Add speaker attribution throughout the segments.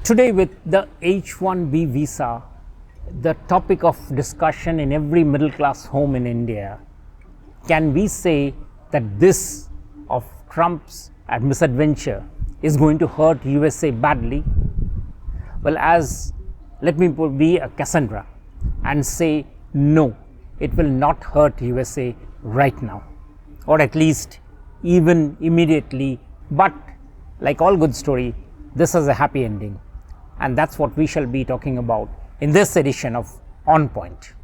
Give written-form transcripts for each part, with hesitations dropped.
Speaker 1: Today, with the H-1B visa, the topic of discussion in every middle class home in India, can we say that this of Trump's misadventure is going to hurt USA badly? Well, let me be a Cassandra and say no, it will not hurt USA right now, or at least even immediately. But like all good story, this has a happy ending, and that's what we shall be talking about in this edition of On Point.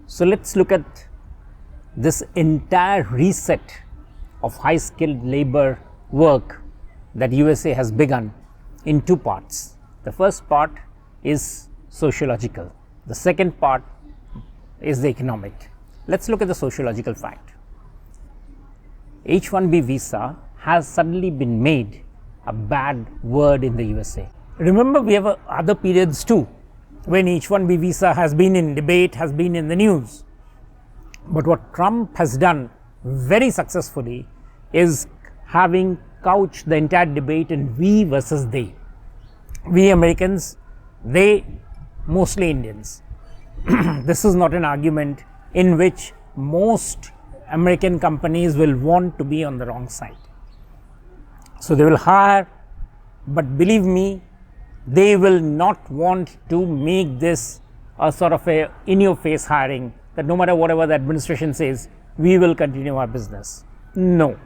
Speaker 1: So let's look at this entire reset of high skilled labor work that USA has begun in two parts. The first part is sociological. The second part is the economic. Let's look at the sociological fact. H-1B visa has suddenly been made a bad word in the USA. Remember, we have other periods too when H-1B visa has been in debate, has been in the news. But what Trump has done very successfully is having couched the entire debate in we versus they. We Americans, they mostly Indians. This is not an argument in which most American companies will want to be on the wrong side. So they will hire, but believe me, they will not want to make this a sort of a in-your-face hiring that no matter whatever the administration says, we will continue our business. No,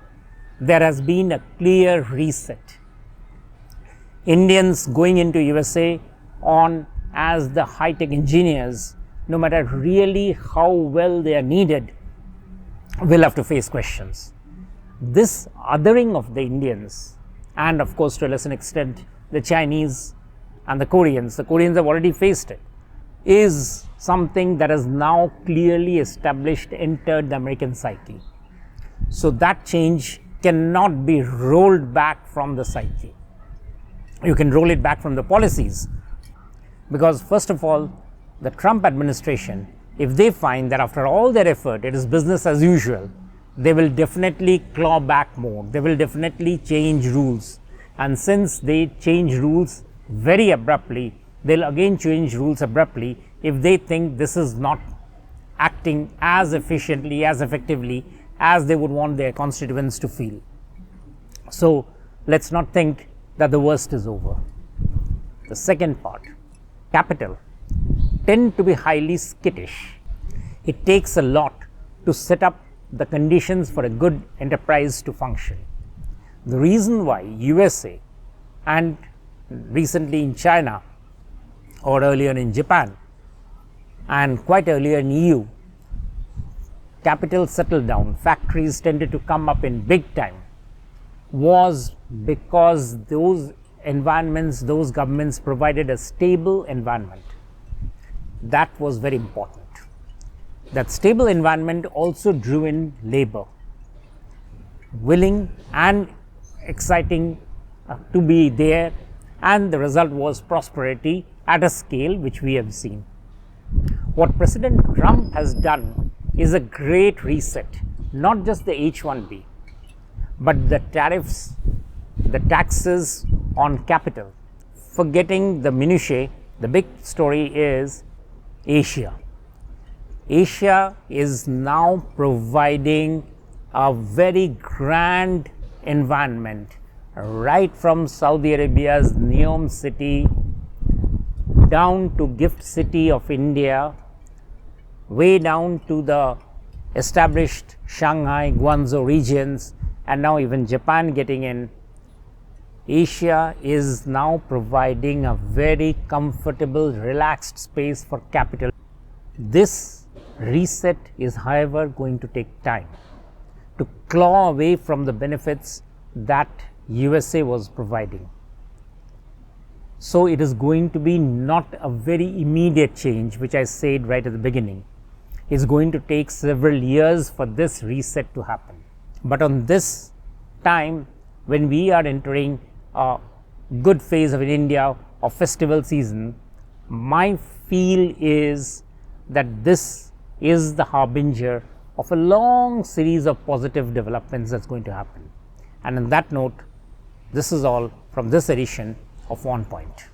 Speaker 1: there has been a clear reset. Indians going into USA on as the high-tech engineers, no matter really how well they are needed, will have to face questions. This othering of the Indians, and of course to a lesser extent the Chinese and the Koreans have already faced it, is something that has now clearly established, entered the American psyche. So that change cannot be rolled back from the psyche. You can roll it back from the policies, because first of all, the Trump administration, if they find that after all their effort it is business as usual, they will definitely claw back more, they will definitely change rules. And since they change rules very abruptly, they'll again change rules abruptly if they think this is not acting as efficiently, as effectively as they would want their constituents to feel. So let's not think that the worst is over. The second part, capital, tend to be highly skittish. It takes a lot to set up the conditions for a good enterprise to function. The reason why USA and recently in China, or earlier in Japan, and quite earlier in EU, capital settled down, factories tended to come up in big time, was because those environments, those governments provided a stable environment. That was very important. That stable environment also drew in labor, willing and exciting to be there, and the result was prosperity at a scale which we have seen. What President Trump has done is a great reset, not just the H-1B, but the tariffs, the taxes on capital. Forgetting the minutiae, the big story is Asia. Asia is now providing a very grand environment, right from Saudi Arabia's Neom city down to Gift City of India, way down to the established Shanghai, Guangzhou regions, and now even Japan getting in. Asia is now providing a very comfortable, relaxed space for capital. This reset is, however, going to take time to claw away from the benefits that USA was providing. So it is going to be not a very immediate change, which I said right at the beginning. It's going to take several years for this reset to happen. But on this time, when we are entering a good phase of India of festival season, my feel is that this is the harbinger of a long series of positive developments that's going to happen. And on that note, this is all from this edition of On Point.